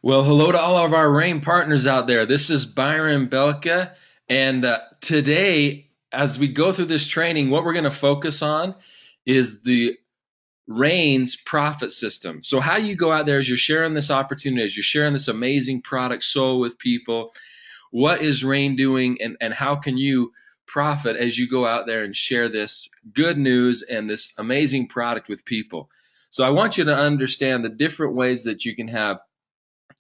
Well, hello to all of our RAIN partners out there. This is Byron Belka, and today, as we go through this training, what we're going to focus on is the RAIN's profit system. So, how you go out there as you're sharing this opportunity, as you're sharing this amazing product soul with people, what is RAIN doing, and how can you profit as you go out there and share this good news and this amazing product with people? So, I want you to understand the different ways that you can have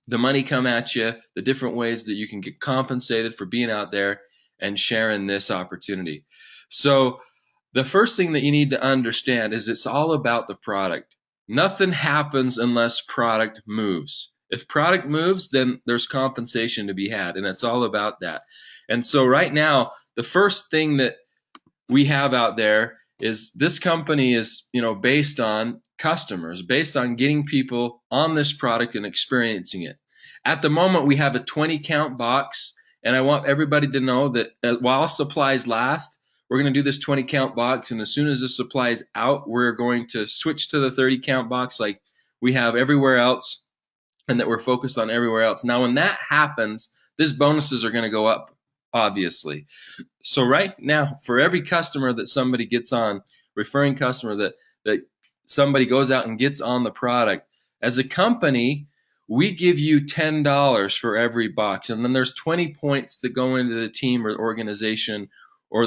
the money come at you, the different ways that you can get compensated for being out there and sharing this opportunity. So, the first thing that you need to understand is it's all about the product. Nothing happens unless product moves. If product moves, then there's compensation to be had, and it's all about that. And so, right now, the first thing that we have out there is this company is based on customers, based on getting people on this product and experiencing it. At the moment, we have a 20 count box, and I want everybody to know that while supplies last, we're going to do this 20 count box, and as soon as the supply is out, we're going to switch to the 30 count box like we have everywhere else, and that we're focused on everywhere else. Now, when that happens, these bonuses are going to go up, obviously. So right now, for every customer that somebody gets on, referring customer that somebody goes out and gets on the product, as a company, we give you $10 for every box, and then there's 20 points that go into the team or organization or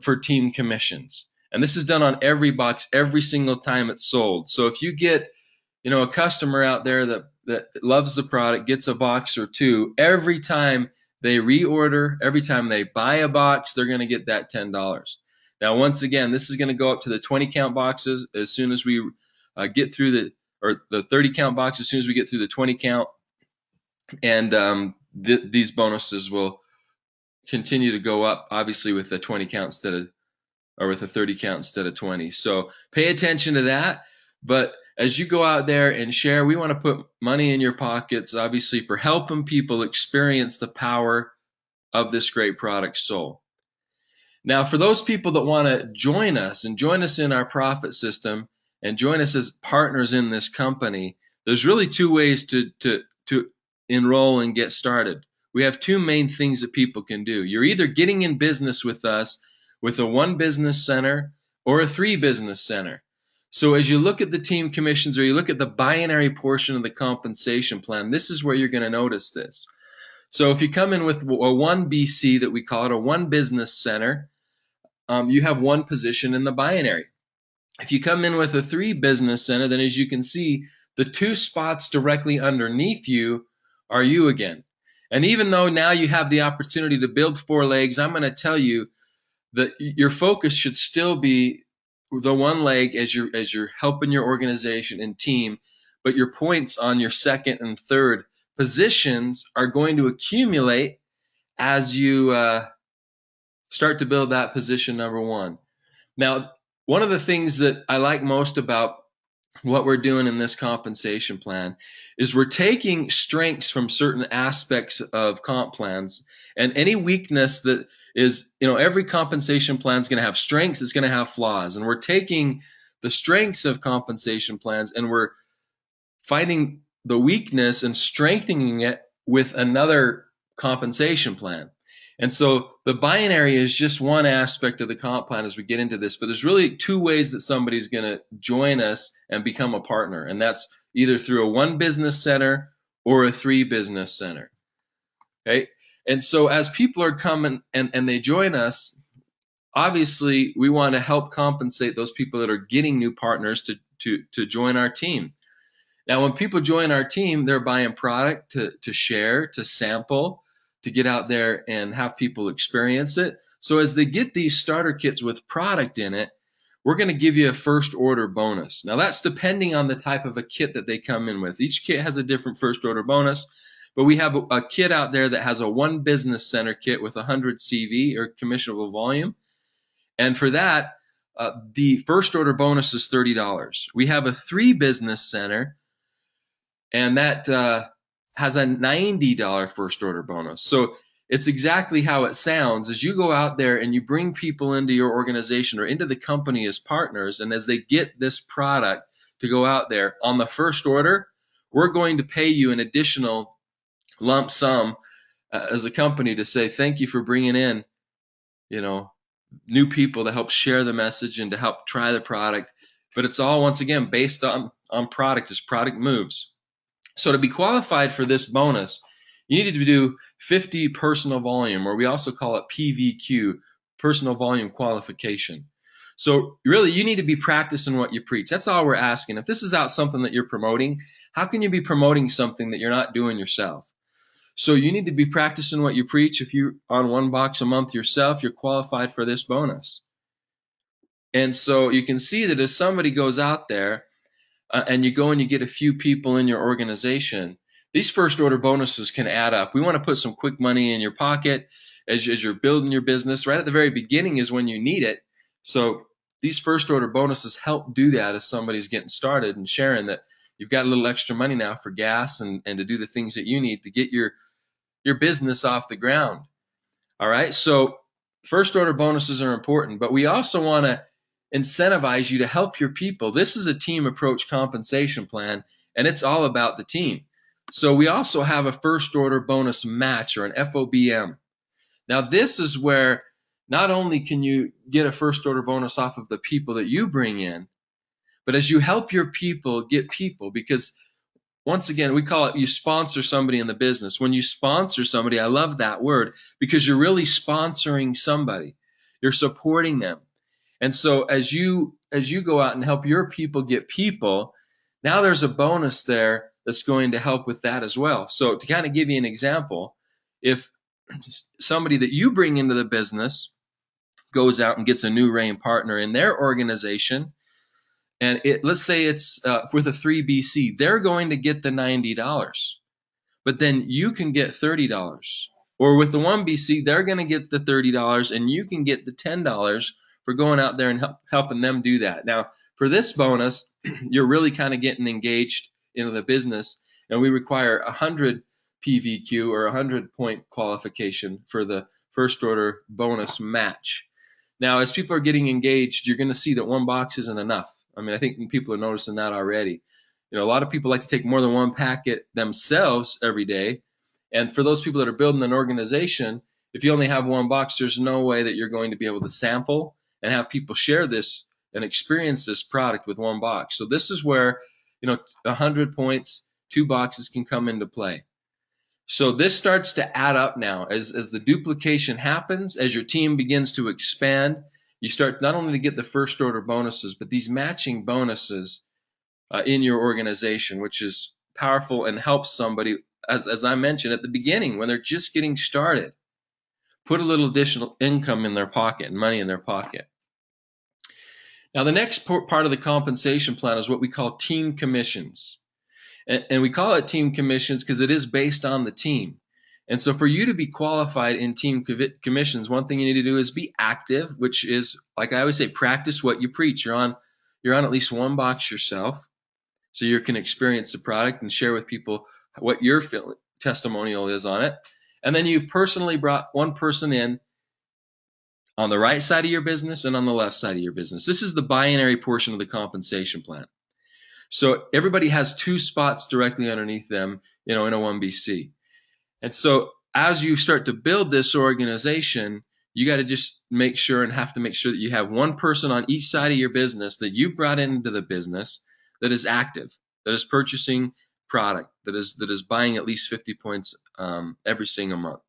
for team commissions. And this is done on every box every single time it's sold. So if you get a customer out there that loves the product, gets a box or two, every time they reorder, every time they buy a box, they're going to get that $10. Now, once again, this is going to go up to the 20 count boxes as soon as we get through the 30 count box as soon as we get through the 20 count. And these bonuses will continue to go up, obviously, with the 20 count or with a 30 count instead of 20. So pay attention to that. But as you go out there and share, we want to put money in your pockets, obviously, for helping people experience the power of this great product soul. Now, for those people that want to join us and join us in our profit system and join us as partners in this company, there's really two ways to enroll and get started. We have two main things that people can do. You're either getting in business with us with a 1 business center or a 3 business center. So as you look at the team commissions or you look at the binary portion of the compensation plan, this is where you're going to notice this. So if you come in with a 1 BC, that we call it, a 1 business center, you have 1 position in the binary. If you come in with a 3 business center, then as you can see, the 2 spots directly underneath you are you again. And even though now you have the opportunity to build 4 legs, I'm going to tell you that your focus should still be the 1 leg as you're helping your organization and team, but your points on your 2nd and 3rd positions are going to accumulate as you start to build that position number 1. Now, one of the things that I like most about what we're doing in this compensation plan is we're taking strengths from certain aspects of comp plans, and any weakness that is, every compensation plan is going to have strengths, it's going to have flaws, and we're taking the strengths of compensation plans and we're finding the weakness and strengthening it with another compensation plan. And so the binary is just one aspect of the comp plan as we get into this, but there's really 2 ways that somebody's going to join us and become a partner, and that's either through a 1 business center or a 3 business center. Okay, and so as people are coming and they join us, obviously we want to help compensate those people that are getting new partners to join our team. Now, when people join our team, they're buying product to share, to sample, to get out there and have people experience it. So as they get these starter kits with product in it, we're going to give you a first order bonus. Now, that's depending on the type of a kit that they come in with. Each kit has a different first order bonus, but we have a kit out there that has a 1 business center kit with 100 CV or commissionable volume. And for that, the first order bonus is $30. We have a 3 business center, and that has a $90 first order bonus. So it's exactly how it sounds. As you go out there and you bring people into your organization or into the company as partners, and as they get this product to go out there on the first order, we're going to pay you an additional lump sum as a company to say thank you for bringing in, you know, new people to help share the message and to help try the product. But it's all, once again, based on product as product moves. So to be qualified for this bonus, you need to do 50 personal volume, or we also call it PVQ, personal volume qualification. So really, you need to be practicing what you preach. That's all we're asking. If this is out something that you're promoting, how can you be promoting something that you're not doing yourself? So you need to be practicing what you preach. If you're on one box a month yourself, you're qualified for this bonus. And so you can see that as somebody goes out there and you go and you get a few people in your organization, these first order bonuses can add up. We want to put some quick money in your pocket as you're building your business. Right at the very beginning is when you need it. So these first order bonuses help do that as somebody's getting started and sharing that you've got a little extra money now for gas and to do the things that you need to get your business off the ground. All right. So first order bonuses are important, but we also want to incentivize you to help your people. This is a team approach compensation plan, and it's all about the team. So we also have a first order bonus match, or an FOBM. Now, this is where not only can you get a first order bonus off of the people that you bring in, but as you help your people get people, because once again, we call it, you sponsor somebody in the business. When you sponsor somebody, I love that word, because you're really sponsoring somebody. You're supporting them. And so as you go out and help your people get people, now there's a bonus there that's going to help with that as well. So to kind of give you an example, if somebody that you bring into the business goes out and gets a new RAIN partner in their organization, and let's say it's with a 3BC, they're going to get the $90, but then you can get $30. Or with the 1BC, they're going to get the $30, and you can get the $10 for going out there and helping them do that. Now, for this bonus, you're really kind of getting engaged into the business, and we require 100 PVQ, or 100-point qualification, for the first order bonus match. Now, as people are getting engaged, you're going to see that one box isn't enough. I mean, I think people are noticing that already. You know, a lot of people like to take more than one packet themselves every day. And for those people that are building an organization, if you only have one box, there's no way that you're going to be able to sample and have people share this and experience this product with one box. So this is where, 100 points, 2 boxes can come into play. So this starts to add up now as the duplication happens, as your team begins to expand. You start not only to get the first order bonuses, but these matching bonuses in your organization, which is powerful and helps somebody, as I mentioned at the beginning, when they're just getting started, put a little additional income in their pocket and money in their pocket. Now, the next part of the compensation plan is what we call team commissions. And we call it team commissions because it is based on the team. And so for you to be qualified in team commissions, one thing you need to do is be active, which is, like I always say, practice what you preach. You're on at least one box yourself, so you can experience the product and share with people what your testimonial is on it. And then you've personally brought one person in on the right side of your business and on the left side of your business. This is the binary portion of the compensation plan. So everybody has 2 spots directly underneath them, in a 1BC. And so as you start to build this organization, you got to just make sure that you have one person on each side of your business that you brought into the business that is active, that is purchasing product, that is buying at least 50 points every single month.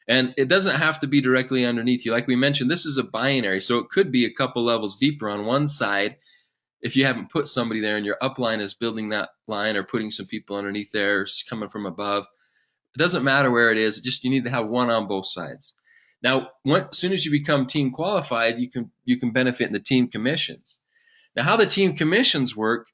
And it doesn't have to be directly underneath you. Like we mentioned, this is a binary, so it could be a couple levels deeper on one side if you haven't put somebody there and your upline is building that line or putting some people underneath there coming from above. It doesn't matter where it is. You need to have one on both sides. Now, as soon as you become team qualified, you can benefit in the team commissions. Now, how the team commissions work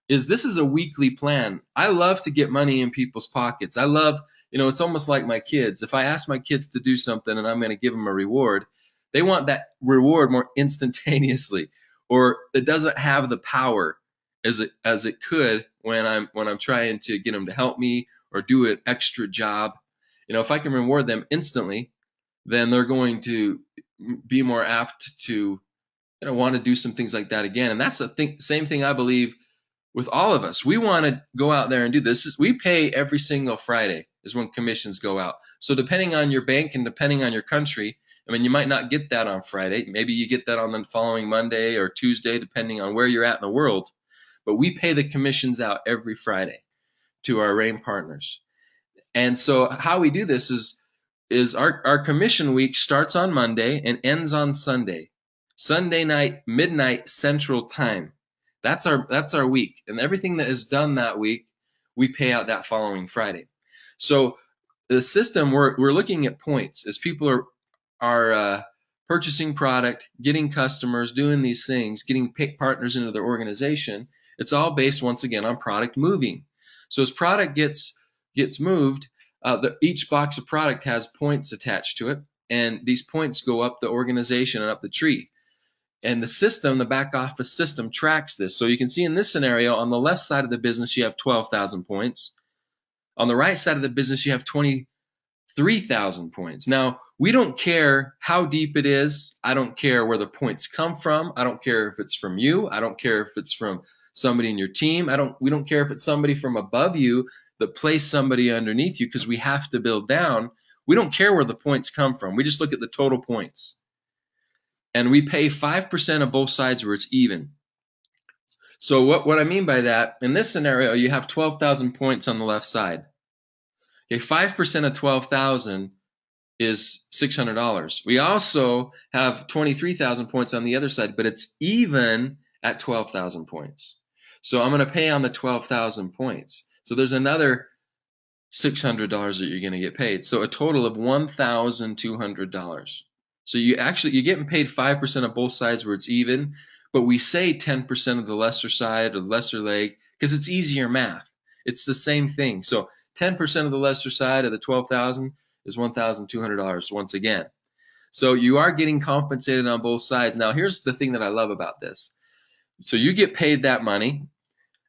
is this is a weekly plan. I love to get money in people's pockets. I love, it's almost like my kids. If I ask my kids to do something and I'm going to give them a reward, they want that reward more instantaneously, or it doesn't have the power as it could when I'm trying to get them to help me or do an extra job. If I can reward them instantly, then they're going to be more apt to want to do some things like that again. And that's the same thing I believe with all of us. We want to go out there and do this. We pay every single Friday is when commissions go out. So depending on your bank and depending on your country, I mean, you might not get that on Friday. Maybe you get that on the following Monday or Tuesday, depending on where you're at in the world. But we pay the commissions out every Friday to our RAIN partners. And so how we do this is our commission week starts on Monday and ends on Sunday. Sunday night, midnight Central Time. That's our week. And everything that is done that week, we pay out that following Friday. So the system, we're looking at points as people are purchasing product, getting customers, doing these things, getting partners into their organization. It's all based, once again, on product moving. So as product gets moved, each box of product has points attached to it, and these points go up the organization and up the tree. And the system, the back office system, tracks this. So you can see in this scenario, on the left side of the business, you have 12,000 points. On the right side of the business, you have 23,000 points. Now, we don't care how deep it is. I don't care where the points come from. I don't care if it's from you. I don't care if it's from somebody in your team. We don't care if it's somebody from above you that place somebody underneath you, because we have to build down. We don't care where the points come from. We just look at the total points. And we pay 5% of both sides where it's even. So what I mean by that, in this scenario, you have 12,000 points on the left side. Okay, 5% of 12,000 is $600. We also have 23,000 points on the other side, but it's even at 12,000 points. So I'm going to pay on the 12,000 points. So there's another $600 that you're going to get paid. So a total of $1,200. So you're getting paid 5% of both sides where it's even, but we say 10% of the lesser side or the lesser leg because it's easier math. It's the same thing. So 10% of the lesser side of the 12,000 is $1,200 once again. So you are getting compensated on both sides. Now, here's the thing that I love about this. So you get paid that money,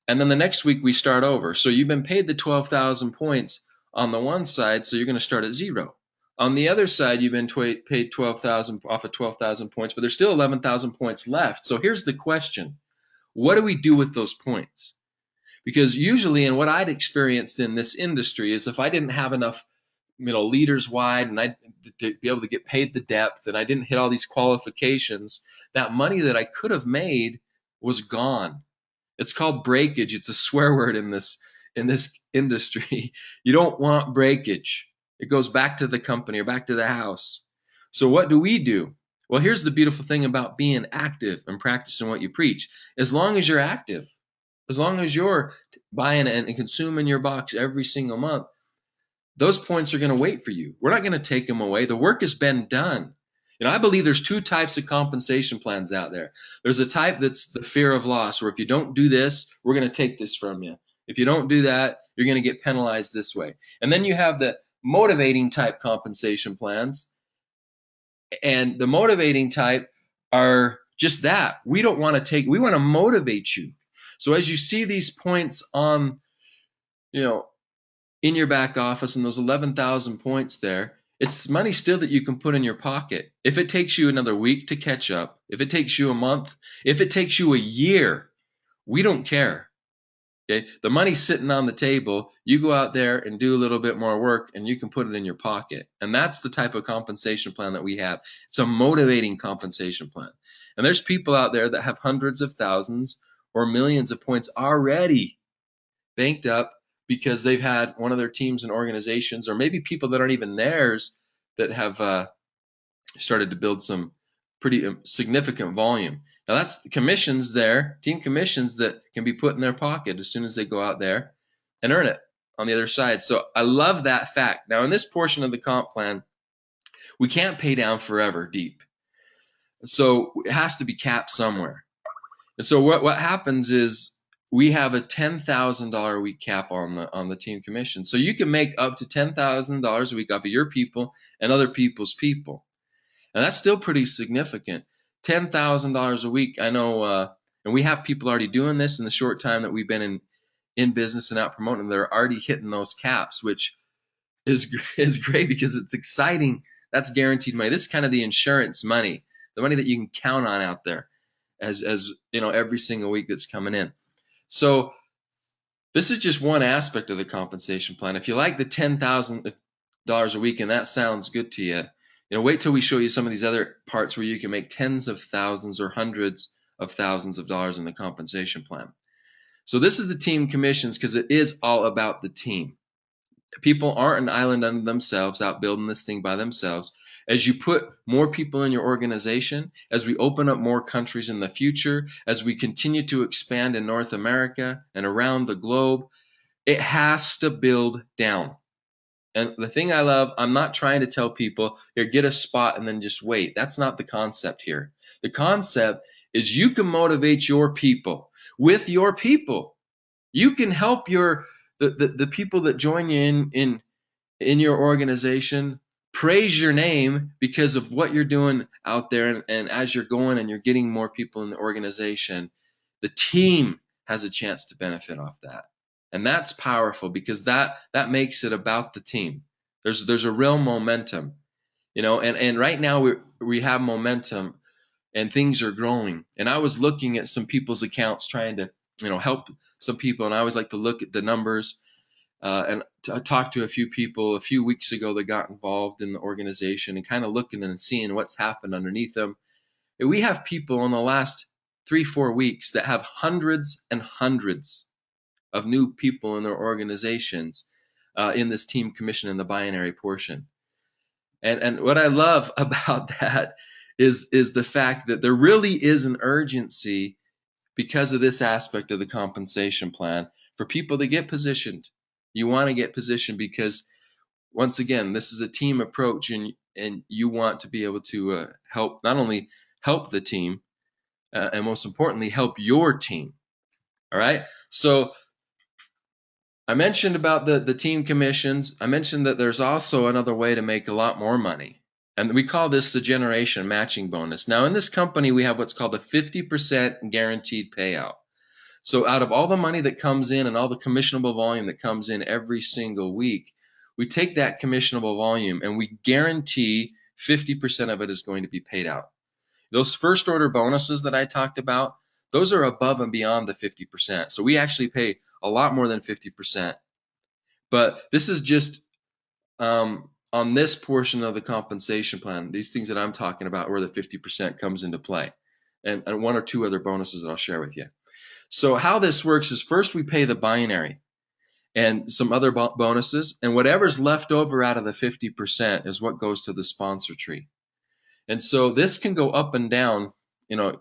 and then the next week we start over. So you've been paid the 12,000 points on the one side, so you're going to start at zero. On the other side, you've been paid 12,000 off of 12,000 points, but there's still 11,000 points left. So here's the question. What do we do with those points? Because usually, and what I'd experienced in this industry is if I didn't have enough, leaders wide, and I to be able to get paid the depth, and I didn't hit all these qualifications, that money that I could have made was gone. It's called breakage. It's a swear word in this industry. You don't want breakage. It goes back to the company or back to the house. So what do we do? Well, here's the beautiful thing about being active and practicing what you preach. As long as you're active, as long as you're buying and consuming your box every single month, those points are going to wait for you. We're not going to take them away. The work has been done. I believe there's two types of compensation plans out there. There's a type that's the fear of loss, where if you don't do this, we're going to take this from you. If you don't do that, you're going to get penalized this way. And then you have the motivating type compensation plans. And the motivating type are just that. We want to motivate you. So as you see these points on, in your back office and those 11,000 points there, it's money still that you can put in your pocket. If it takes you another week to catch up, if it takes you a month, if it takes you a year, we don't care. Okay? The money's sitting on the table. You go out there and do a little bit more work and you can put it in your pocket. And that's the type of compensation plan that we have. It's a motivating compensation plan. And there's people out there that have hundreds of thousands or millions of points already banked up because they've had one of their teams and organizations, or maybe people that aren't even theirs, that have started to build some pretty significant volume. Now that's the commissions there, team commissions that can be put in their pocket as soon as they go out there and earn it on the other side. So I love that fact. Now in this portion of the comp plan, we can't pay down forever deep. So it has to be capped somewhere. And so what happens is, we have a $10,000 a week cap on the team commission. So you can make up to $10,000 a week off of your people and other people's people. And that's still pretty significant. $10,000 a week. I know, and we have people already doing this in the short time that we've been in business and out promoting. They're already hitting those caps, which is great because it's exciting. That's guaranteed money. This is kind of the insurance money, the money that you can count on out there as every single week that's coming in. So this is just one aspect of the compensation plan. If you like the $10,000 a week and that sounds good to you, wait till we show you some of these other parts where you can make tens of thousands or hundreds of thousands of dollars in the compensation plan. So this is the team commissions because it is all about the team. People aren't an island unto themselves out building this thing by themselves. As you put more people in your organization, as we open up more countries in the future, as we continue to expand in North America and around the globe, it has to build down. And the thing I love, I'm not trying to tell people, here, get a spot and then just wait. That's not the concept here. The concept is you can motivate your people with your people. You can help the people that join you in your organization praise your name because of what you're doing out there. And as you're going and you're getting more people in the organization, the team has a chance to benefit off that. And that's powerful because that makes it about the team. There's a real momentum, and right now we have momentum and things are growing. And I was looking at some people's accounts trying to, help some people. And I always like to look at the numbers. And I talked to a few people a few weeks ago that got involved in the organization and kind of looking and seeing what's happened underneath them. And we have people in the last 3-4 weeks that have hundreds and hundreds of new people in their organizations in this team commission in the binary portion. And what I love about that is the fact that there really is an urgency because of this aspect of the compensation plan for people to get positioned. You want to get positioned because, once again, this is a team approach, and you want to be able to help, not only help the team, and most importantly, help your team. All right. So I mentioned about the team commissions. I mentioned that there's also another way to make a lot more money. And we call this the generation matching bonus. Now, in this company, we have what's called a 50% guaranteed payout. So out of all the money that comes in and all the commissionable volume that comes in every single week, we take that commissionable volume and we guarantee 50% of it is going to be paid out. Those first order bonuses that I talked about, those are above and beyond the 50%. So we actually pay a lot more than 50%. But this is just on this portion of the compensation plan, these things that I'm talking about where the 50% comes into play, and one or two other bonuses that I'll share with you. So how this works is first we pay the binary and some other bonuses, and whatever's left over out of the 50% is what goes to the sponsor tree. And so this can go up and down,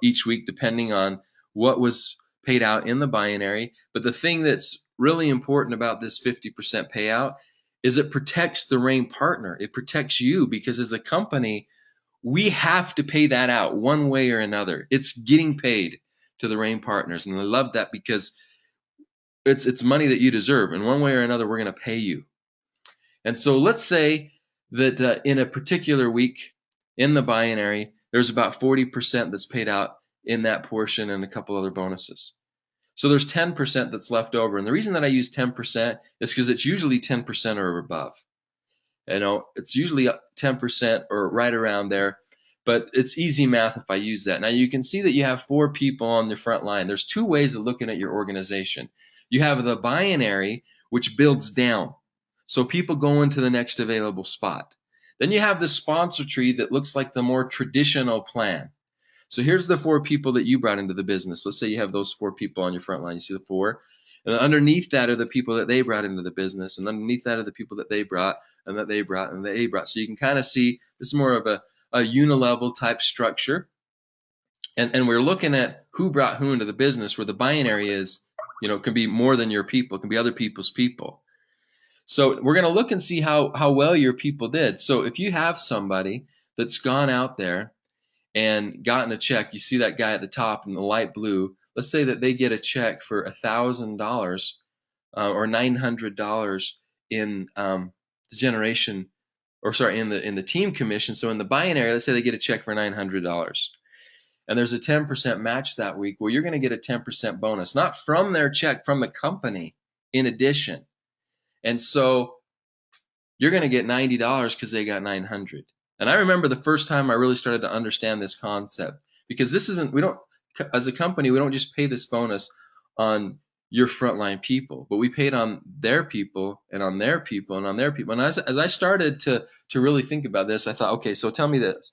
each week depending on what was paid out in the binary. But the thing that's really important about this 50% payout is it protects the RAIN partner. It protects you because as a company, we have to pay that out one way or another. It's getting paid to the RAIN partners. And I love that because it's money that you deserve. And one way or another, we're going to pay you. And so let's say that in a particular week in the binary, there's about 40% that's paid out in that portion and a couple other bonuses. So there's 10% that's left over. And the reason that I use 10% is because it's usually 10% or above. It's usually 10% or right around there. But it's easy math if I use that. Now you can see that you have 4 people on the front line. There's 2 ways of looking at your organization. You have the binary, which builds down. So people go into the next available spot. Then you have the sponsor tree that looks like the more traditional plan. So here's the 4 people that you brought into the business. Let's say you have those 4 people on your front line. You see the 4. And underneath that are the people that they brought into the business. And underneath that are the people that they brought and that they brought and that they brought. So you can kind of see this is more of a unilevel type structure. And we're looking at who brought who into the business, where the binary is, can be more than your people. It can be other people's people. So we're going to look and see how well your people did. So if you have somebody that's gone out there and gotten a check, you see that guy at the top in the light blue, let's say that they get a check for $1,000 or $900 in the generation, or sorry, in the team commission. So in the binary, let's say they get a check for $900. And there's a 10% match that week. Well, you're going to get a 10% bonus, not from their check, from the company in addition. And so you're going to get $90 because they got $900. And I remember the first time I really started to understand this concept, because this isn't, we don't, as a company, we don't just pay this bonus on your frontline people, but we paid on their people and on their people and on their people. And as I started to really think about this, I thought, okay, so tell me this.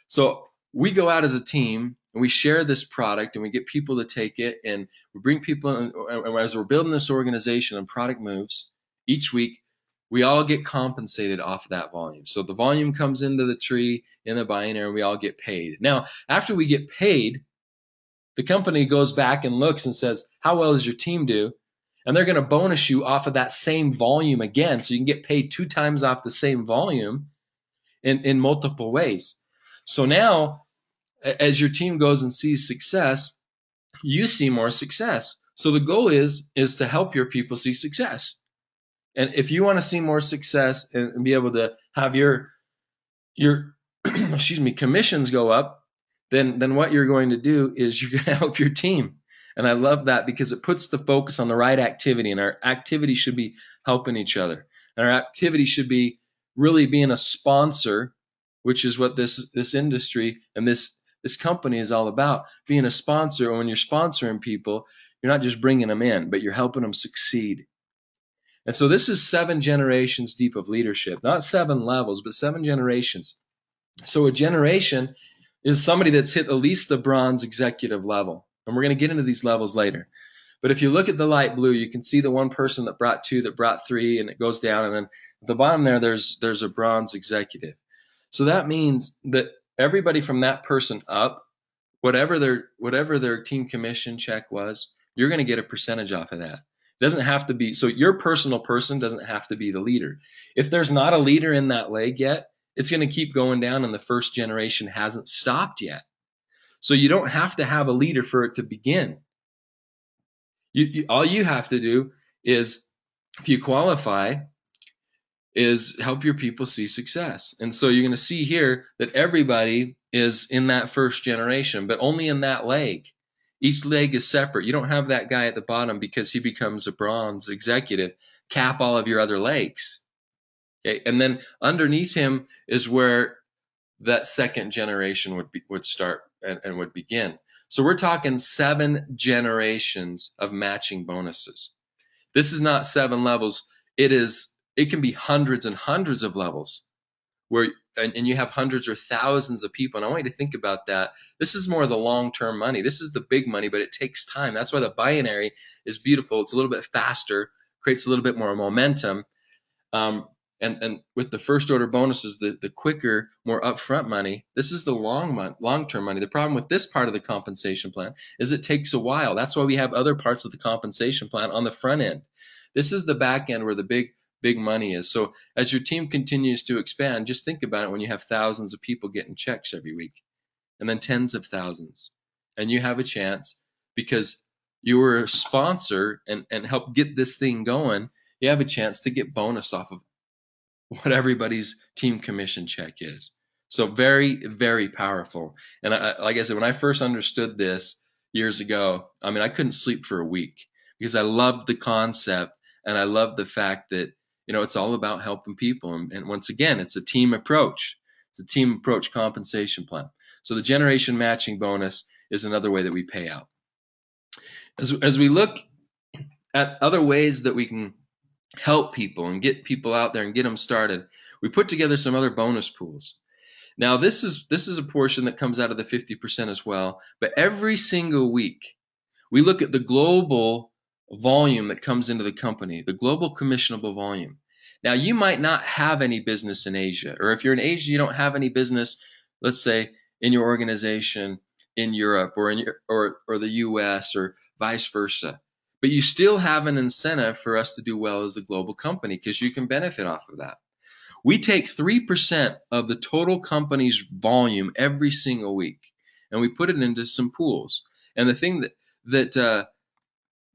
So we go out as a team and we share this product and we get people to take it, and we bring people in, and as we're building this organization and product moves each week, we all get compensated off of that volume. So the volume comes into the tree in the binary and we all get paid. Now, after we get paid, the company goes back and looks and says, how well does your team do? And they're going to bonus you off of that same volume again. So you can get paid 2 times off the same volume in multiple ways. So now, as your team goes and sees success, you see more success. So the goal is to help your people see success. And if you want to see more success and be able to have your commissions go up, then what you're going to do is you're going to help your team. And I love that because it puts the focus on the right activity, and our activity should be helping each other. And our activity should be really being a sponsor, which is what this industry and this company is all about, being a sponsor. And when you're sponsoring people, you're not just bringing them in, but you're helping them succeed. And so this is 7 generations deep of leadership, not 7 levels, but 7 generations. So a generation is somebody that's hit at least the bronze executive level. And we're going to get into these levels later. But if you look at the light blue, you can see the one person that brought 2, that brought 3, and it goes down. And then at the bottom there's a bronze executive. So that means that everybody from that person up, whatever their team commission check was, you're going to get a percentage off of that. It doesn't have to be, so your personal person doesn't have to be the leader. If there's not a leader in that leg yet, it's going to keep going down, and the first generation hasn't stopped yet. So you don't have to have a leader for it to begin. All you have to do is, if you qualify, is help your people see success. And so you're going to see here that everybody is in that first generation, but only in that leg. Each leg is separate. You don't have that guy at the bottom because he becomes a bronze executive cap all of your other legs. Okay? And then underneath him is where that second generation would start and would begin. So we're talking 7 generations of matching bonuses. This is not 7 levels. It can be hundreds and hundreds of levels where, and you have hundreds or thousands of people. And I want you to think about that. This is more the long-term money. This is the big money, but it takes time. That's why the binary is beautiful. It's a little bit faster, creates a little bit more momentum. And with the first order bonuses, the quicker, more upfront money, this is the long-term money. The problem with this part of the compensation plan is it takes a while. That's why we have other parts of the compensation plan on the front end. This is the back end where the big money is. So as your team continues to expand, just think about it when you have thousands of people getting checks every week, and then tens of thousands. And you have a chance, because you were a sponsor and helped get this thing going, you have a chance to get bonus off of what everybody's team commission check is. So very, very powerful. And like I said, when I first understood this years ago, I mean, I couldn't sleep for a week because I loved the concept, and I loved the fact that, it's all about helping people. And once again, it's a team approach. It's a team approach compensation plan. So the generation matching bonus is another way that we pay out. As we look at other ways that we can help people and get people out there and get them started, we put together some other bonus pools. Now, this is a portion that comes out of the 50% as well, but every single week we look at the global volume that comes into the company, the global commissionable volume. Now, you might not have any business in Asia, or if you're in Asia, you don't have any business, let's say, in your organization in Europe or or the US or vice versa. But you still have an incentive for us to do well as a global company because you can benefit off of that. We take 3% of the total company's volume every single week, and we put it into some pools. And the thing that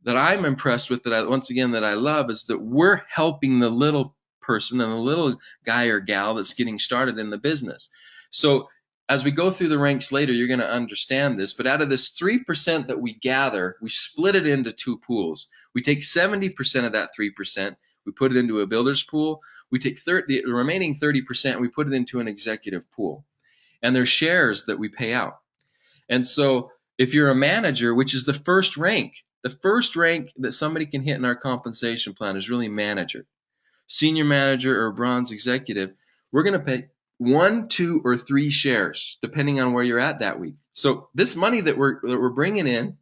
I'm impressed with, that I love, is that we're helping the little person and the little guy or gal that's getting started in the business. So as we go through the ranks later, you're going to understand this. But out of this 3% that we gather, we split it into 2 pools. We take 70% of that 3%, we put it into a builder's pool. We take the remaining 30%, and we put it into an executive pool. And there's shares that we pay out. And so if you're a manager, which is the first rank the first rank that somebody can hit in our compensation plan is really manager, senior manager, or bronze executive. We're going to pay 1, 2, or 3 shares depending on where you're at that week. So this money that we're bringing in,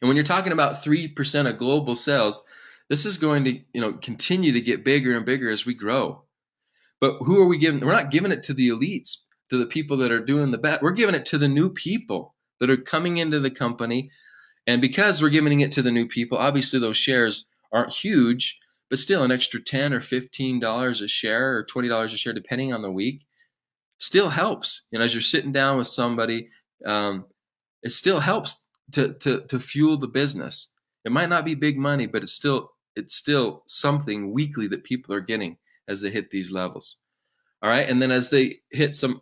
and when you're talking about 3% of global sales, this is going to continue to get bigger and bigger as we grow. But who are we giving? We're not giving it to the elites, to the people that are doing the best. We're giving it to the new people that are coming into the company. And because we're giving it to the new people, obviously those shares aren't huge, but still an extra $10 or $15 a share or $20 a share, depending on the week, still helps. As you're sitting down with somebody, it still helps to fuel the business. It might not be big money, but it's still something weekly that people are getting as they hit these levels. All right. And then as they hit some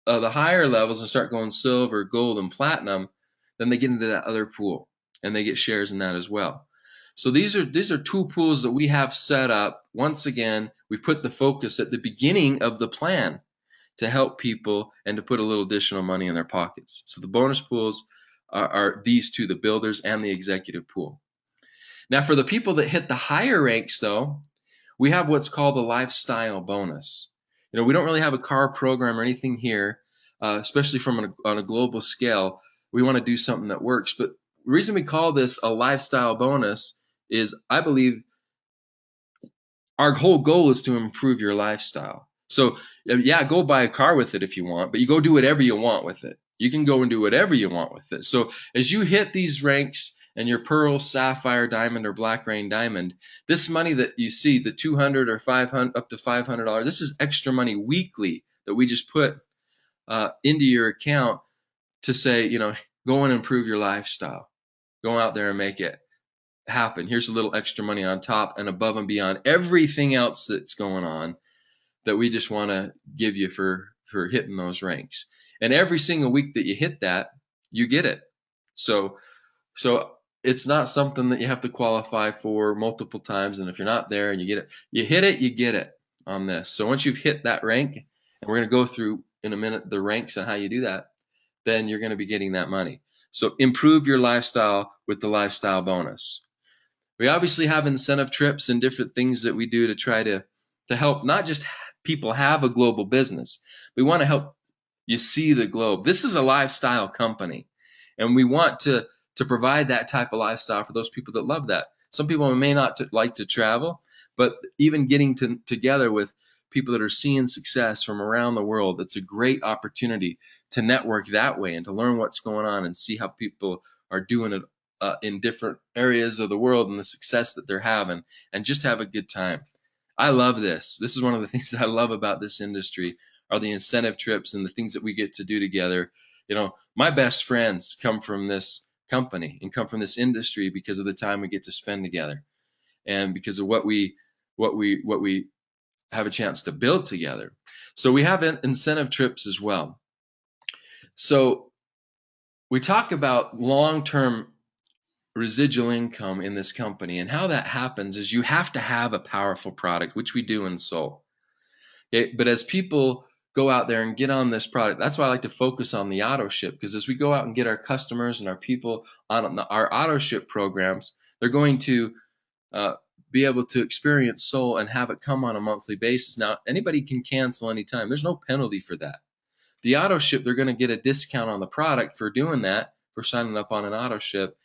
of the higher levels and start going silver, gold, and platinum, then they get into that other pool and they get shares in that as well. So these are 2 pools that we have set up. Once again, we put the focus at the beginning of the plan to help people and to put a little additional money in their pockets. So the bonus pools are these 2, the builders and the executive pool. Now for the people that hit the higher ranks though, we have what's called the lifestyle bonus. We don't really have a car program or anything here, especially on a global scale. We want to do something that works. But the reason we call this a lifestyle bonus is I believe our whole goal is to improve your lifestyle. So yeah, go buy a car with it if you want, but you go do whatever you want with it. You can go and do whatever you want with it. So as you hit these ranks, and your pearl, sapphire, diamond, or black rain diamond, this money that you see, the $200 or $500 up to $500, this is extra money weekly that we just put into your account to say, go and improve your lifestyle. Go out there and make it happen. Here's a little extra money on top and above and beyond everything else that's going on that we just want to give you for hitting those ranks. And every single week that you hit that, you get it. So it's not something that you have to qualify for multiple times. And if you're not there and you get it, you hit it, you get it on this. So once you've hit that rank, and we're going to go through in a minute the ranks and how you do that, then you're going to be getting that money. So improve your lifestyle with the lifestyle bonus. We obviously have incentive trips and different things that we do to try to help not just people have a global business. We want to help you see the globe. This is a lifestyle company, and we want to provide that type of lifestyle for those people that love that. Some people may not like to travel, but even getting together with people that are seeing success from around the world, it's a great opportunity to network that way and to learn what's going on and see how people are doing it in different areas of the world and the success that they're having, and just have a good time. I love this. This is one of the things that I love about this industry are the incentive trips and the things that we get to do together. My best friends come from this company and come from this industry because of the time we get to spend together and because of what we have a chance to build together. So we have incentive trips as well. So we talk about long-term residual income in this company, and how that happens is you have to have a powerful product, which we do in Soul. Okay? But as people go out there and get on this product, that's why I like to focus on the auto ship, because as we go out and get our customers and our people on our auto ship programs, they're going to be able to experience Soul and have it come on a monthly basis. Now, anybody can cancel anytime. There's no penalty for that. The auto ship, they're going to get a discount on the product for doing that, for signing up on an auto ship.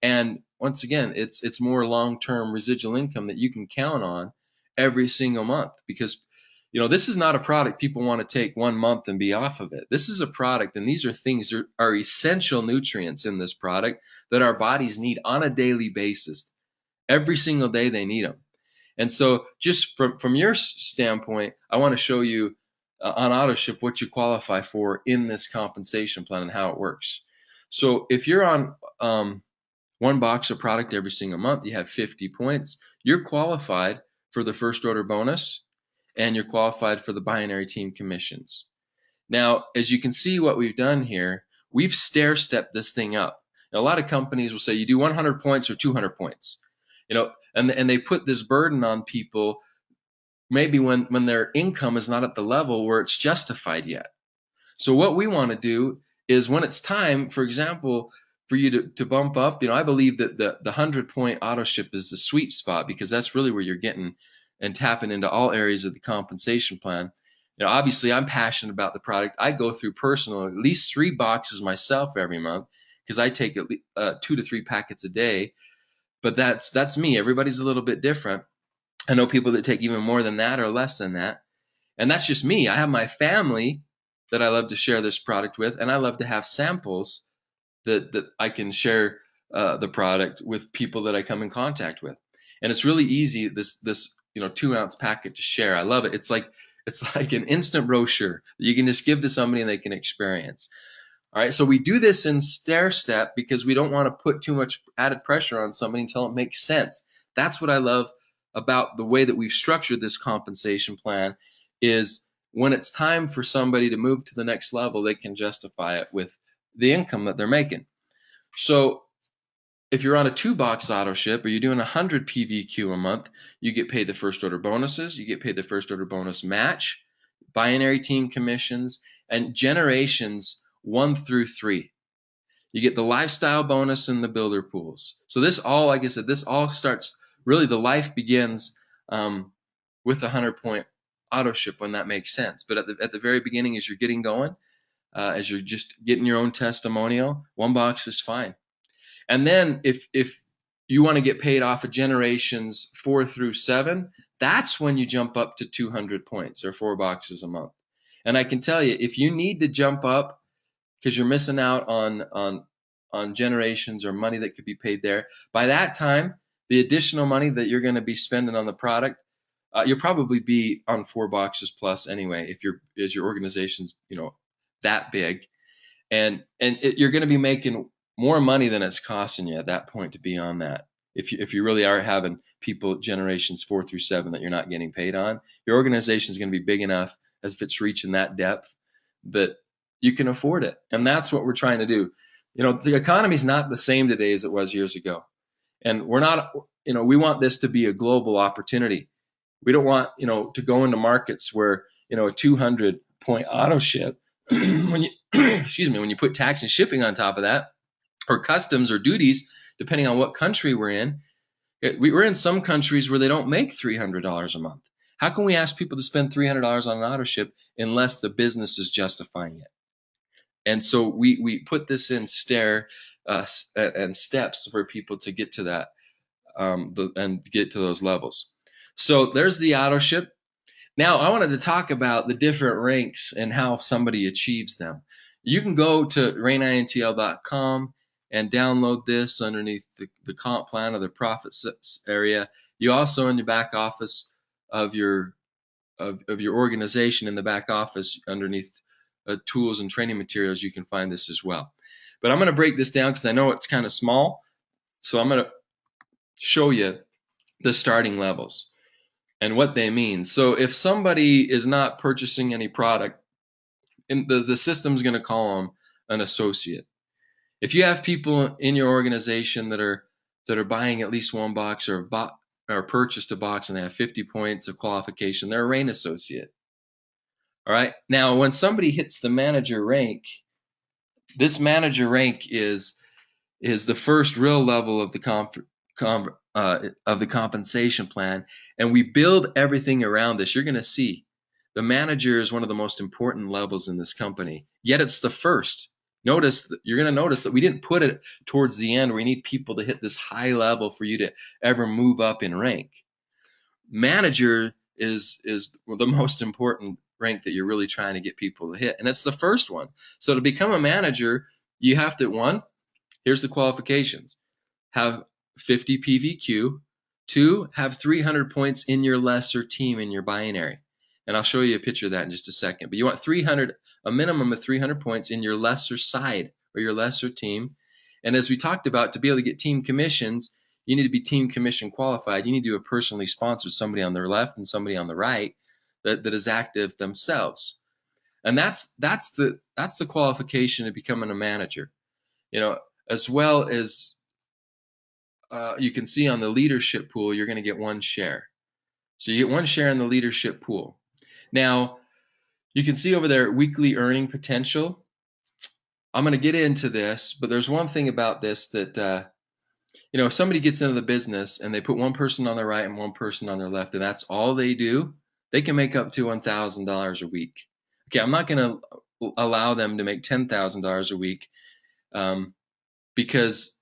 And once again, it's more long-term residual income that you can count on every single month, because this is not a product people want to take 1 month and be off of it. This is a product, and these are things that are essential nutrients in this product that our bodies need on a daily basis. Every single day they need them. And so just from your standpoint, I want to show you on AutoShip what you qualify for in this compensation plan and how it works. So if you're on 1 box of product every single month, you have 50 points, you're qualified for the first order bonus, and you're qualified for the binary team commissions. Now, as you can see what we've done here, we've stair-stepped this thing up. Now, a lot of companies will say you do 100 points or 200 points, and they put this burden on people maybe when their income is not at the level where it's justified yet. So what we want to do is when it's time, for example, for you to bump up, I believe that the 100-point auto ship is the sweet spot, because that's really where you're getting and tapping into all areas of the compensation plan. Obviously, I'm passionate about the product. I go through personal at least 3 boxes myself every month, because I take at least 2 to 3 packets a day. But that's me. Everybody's a little bit different. I know people that take even more than that or less than that. And that's just me. I have my family that I love to share this product with, and I love to have samples that I can share the product with people that I come in contact with. And it's really easy, this 2-ounce packet to share. I love it. It's like an instant brochure that you can just give to somebody and they can experience. All right, so we do this in stair step because we don't want to put too much added pressure on somebody until it makes sense. That's what I love about the way that we've structured this compensation plan, is when it's time for somebody to move to the next level, they can justify it with the income that they're making. So if you're on a 2-box auto ship, or you're doing 100 PVQ a month, you get paid the first order bonuses, you get paid the first order bonus match, binary team commissions, and generations 1 through 3. You get the lifestyle bonus and the builder pools. So this all, like I said, this all starts, really the life begins with a 100-point auto ship, when that makes sense. But at the very beginning, as you're getting going, as you're just getting your own testimonial, 1 box is fine. And then if you want to get paid off of generations 4 through 7, that's when you jump up to 200 points, or 4 boxes a month. And I can tell you, if you need to jump up because you're missing out on generations or money that could be paid there, by that time, the additional money that you're going to be spending on the product, you'll probably be on 4 boxes plus anyway, as your organization's that big, and you're going to be making more money than it's costing you at that point to be on that. If you really are having people generations 4 through 7 that you're not getting paid on, your organization is going to be big enough, as if it's reaching that depth, that you can afford it. And that's what we're trying to do. The economy is not the same today as it was years ago. And we're not, we want this to be a global opportunity. We don't want, to go into markets where, a 200-point auto ship, when you, excuse me, when you put tax and shipping on top of that, or customs or duties, depending on what country we're in, we're in some countries where they don't make $300 a month. How can we ask people to spend $300 on an auto ship unless the business is justifying it? And so we put this in stair and steps for people to get to that and get to those levels. So there's the auto ship. Now I wanted to talk about the different ranks and how somebody achieves them. You can go to rainintl.com and download this underneath the comp plan or the profits area. You also, in the back office of your organization, in the back office underneath tools and training materials, you can find this as well. But I'm going to break this down because I know it's kind of small. So I'm going to show you the starting levels and what they mean. So if somebody is not purchasing any product, the system's going to call them an associate. If you have people in your organization that are buying at least 1 box or purchased a box and they have 50 points of qualification, they're a RAIN associate. All right. Now, when somebody hits the manager rank, this manager rank is the first real level of the of the compensation plan, and we build everything around this. You're going to see the manager is one of the most important levels in this company, yet it's the first. You're going to notice that we didn't put it towards the end where you need people to hit this high level for you to ever move up in rank. Manager is the most important rank that you're really trying to get people to hit, and it's the first one. So to become a manager, you have to, 1, here's the qualifications: have 50 PVQ, 2, have 300 points in your lesser team in your binary. And I'll show you a picture of that in just a second. But you want a minimum of 300 points in your lesser side or your lesser team. And as we talked about, to be able to get team commissions, you need to be team commission qualified. You need to have personally sponsored somebody on the left and somebody on the right that is active themselves. And that's the qualification of becoming a manager. As well as you can see on the leadership pool, you're going to get 1 share. So you get 1 share in the leadership pool. Now, you can see over there weekly earning potential. I'm going to get into this, but there's one thing about this that if somebody gets into the business and they put one person on their right and one person on their left, and that's all they do, they can make up to $1,000 a week. Okay, I'm not going to allow them to make $10,000 a week because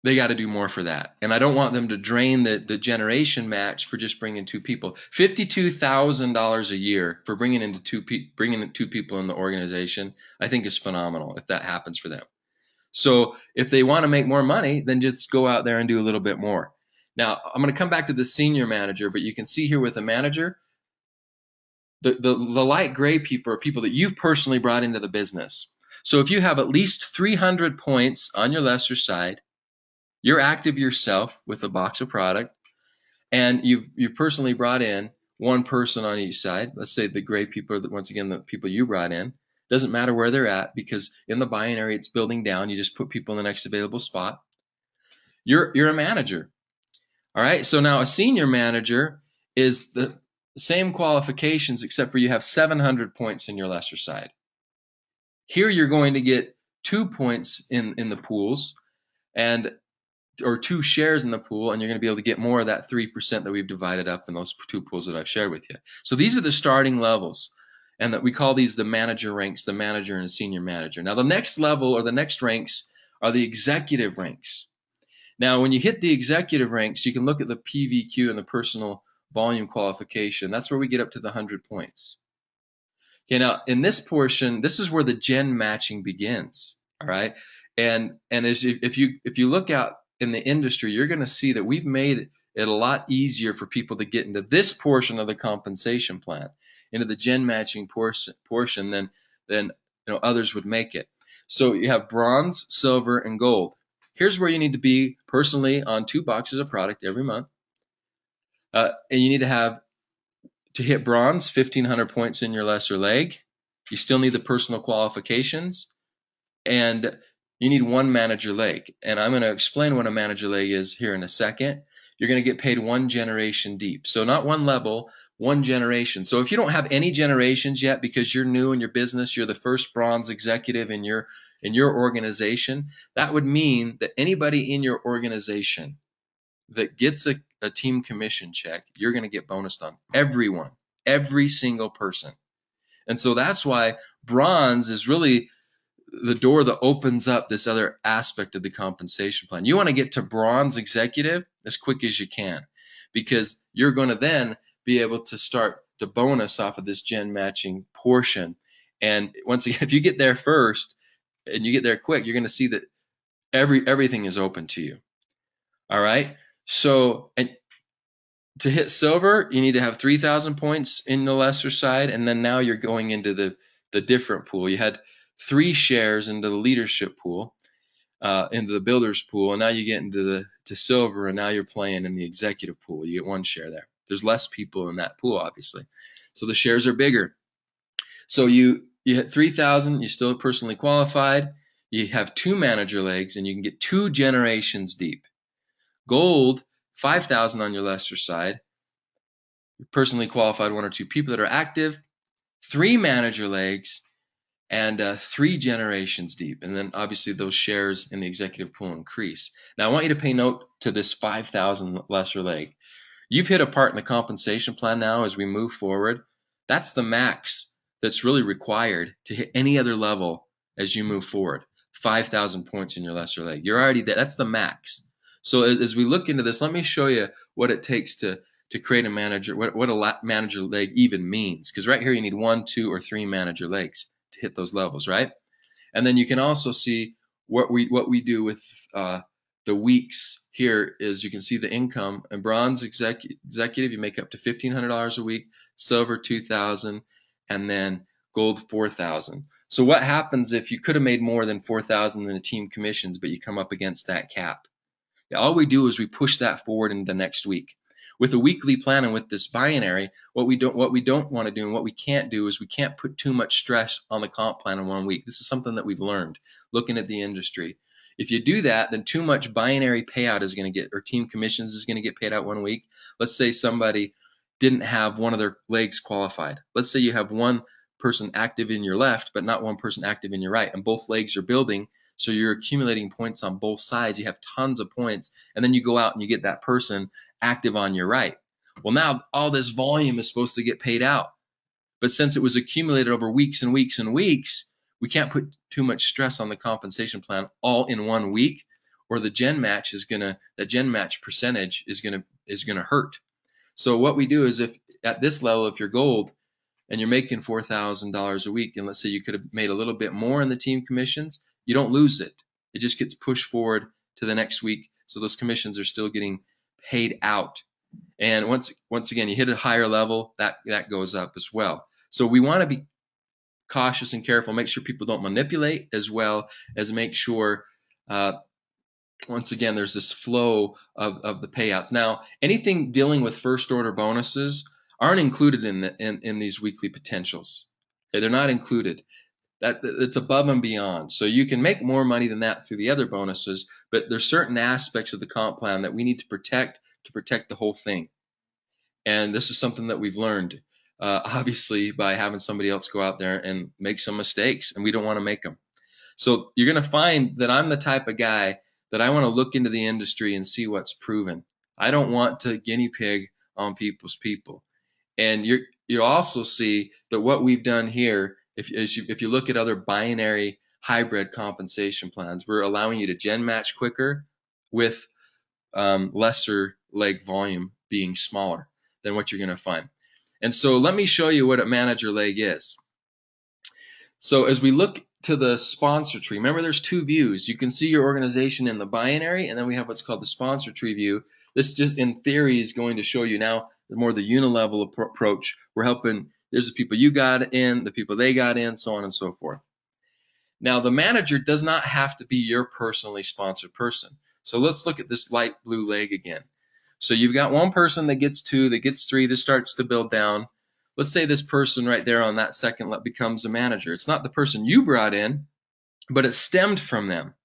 they got to do more for that. And I don't want them to drain the generation match for just bringing two people. $52,000 a year for bringing two people in the organization, I think is phenomenal if that happens for them. So if they want to make more money, then just go out there and do a little bit more. Now, I'm going to come back to the senior manager, but you can see here with a manager, the light gray people are people that you've personally brought into the business. So if you have at least 300 points on your lesser side, you're active yourself with a box of product, and you've personally brought in one person on each side. Let's say the gray people are, once again, the people you brought in. Doesn't matter where they're at, because in the binary it's building down. You just put people in the next available spot. You're a manager. All right. So now a senior manager is the same qualifications, except for you have 700 points in your lesser side. Here you're going to get 2 points in the pools, or 2 shares in the pool, and you're going to be able to get more of that 3% that we've divided up in those 2 pools that I've shared with you. So these are the starting levels, and that we call these the manager ranks, the manager and senior manager. Now the next level, or the next ranks, are the executive ranks. Now when you hit the executive ranks, you can look at the PVQ and the personal volume qualification. That's where we get up to the 100 points. Okay, now in this portion, this is where the gen matching begins. All right, and as if you look out in the industry, you're going to see that we've made it a lot easier for people to get into this portion of the compensation plan, into the gen matching portion than others would make it. So you have bronze, silver, and gold. Here's where you need to be personally on 2 boxes of product every month, and you need to have, to hit bronze, 1,500 points in your lesser leg. You still need the personal qualifications, and you need 1 manager leg. And I'm going to explain what a manager leg is here in a second. You're going to get paid 1 generation deep. So not 1 level, 1 generation. So if you don't have any generations yet because you're new in your business, you're the first bronze executive in your organization, that would mean that anybody in your organization that gets a team commission check, you're going to get bonused on. Everyone, every single person. And so that's why bronze is really the door that opens up this other aspect of the compensation plan. You want to get to bronze executive as quick as you can, because you're going to then be able to start to bonus off of this gen matching portion. And once again, if you get there first and you get there quick, you're going to see that everything is open to you. All right. So, and to hit silver, you need to have 3,000 points in the lesser side, and then now you're going into the different pool. You had 3 shares into the leadership pool, into the builders pool, and now you get into to silver, and now you're playing in the executive pool. You get 1 share there. There's less people in that pool, obviously, so the shares are bigger. So you hit 3,000, you're still personally qualified. You have 2 manager legs, and you can get 2 generations deep. Gold, 5,000 on your lesser side. You're personally qualified, 1 or 2 people that are active. 3 manager legs, and 3 generations deep. And then obviously those shares in the executive pool increase. Now I want you to pay note to this 5,000 lesser leg. You've hit a part in the compensation plan now as we move forward. That's the max that's really required to hit any other level as you move forward. 5,000 points in your lesser leg. You're already there. That's the max. So as we look into this, let me show you what it takes to create a manager, what a manager leg even means. Because right here you need 1, 2, or 3 manager legs to hit those levels, right? And then you can also see what we do with the weeks. Here is, you can see the income. And bronze executive, you make up to $1,500 a week. Silver, $2,000, and then gold, $4,000. So what happens if you could have made more than $4,000 in the team commissions, but you come up against that cap? All we do is we push that forward into the next week. With a weekly plan and with this binary, what we don't want to do and what we can't do is we can't put too much stress on the comp plan in 1 week. This is something that we've learned looking at the industry. If you do that, then too much binary payout is going to get, or team commissions is going to get paid out 1 week. Let's say somebody didn't have 1 of their legs qualified. Let's say you have 1 person active in your left, but not one person active in your right. And both legs are building. So you're accumulating points on both sides. You have tons of points. And then you go out and you get that person active on your right. Well, now all this volume is supposed to get paid out. But since it was accumulated over weeks and weeks and weeks, we can't put too much stress on the compensation plan all in 1 week, or the gen match percentage is gonna hurt. So what we do is, if at this level, if you're gold and you're making $4,000 a week, and let's say you could have made a little bit more in the team commissions, you don't lose it. It just gets pushed forward to the next week. So those commissions are still getting paid out. And once again, you hit a higher level, that goes up as well. So we want to be cautious and careful, make sure people don't manipulate, as well as make sure, once again, there's this flow of the payouts. Now, anything dealing with first order bonuses aren't included in these weekly potentials. Okay, they're not included. It's above and beyond. So you can make more money than that through the other bonuses, but there's certain aspects of the comp plan that we need to protect the whole thing. And this is something that we've learned, obviously, by having somebody else go out there and make some mistakes, and we don't want to make them. So you're going to find that I'm the type of guy that I want to look into the industry and see what's proven. I don't want to guinea pig on people's people. And you'll also see that what we've done here, if you look at other binary hybrid compensation plans, we're allowing you to gen match quicker with lesser leg volume being smaller than what you're going to find. And so let me show you what a manager leg is. So as we look to the sponsor tree, remember there's two views. You can see your organization in the binary, and then we have what's called the sponsor tree view. This just in theory is going to show you now more the unilevel approach. We're helping, there's the people you got in, the people they got in, so on and so forth. Now the manager does not have to be your personally sponsored person. So let's look at this light blue leg again. So you've got one person that gets 2, that gets 3, this starts to build down. Let's say this person right there on that second becomes a manager. It's not the person you brought in, but it stemmed from them.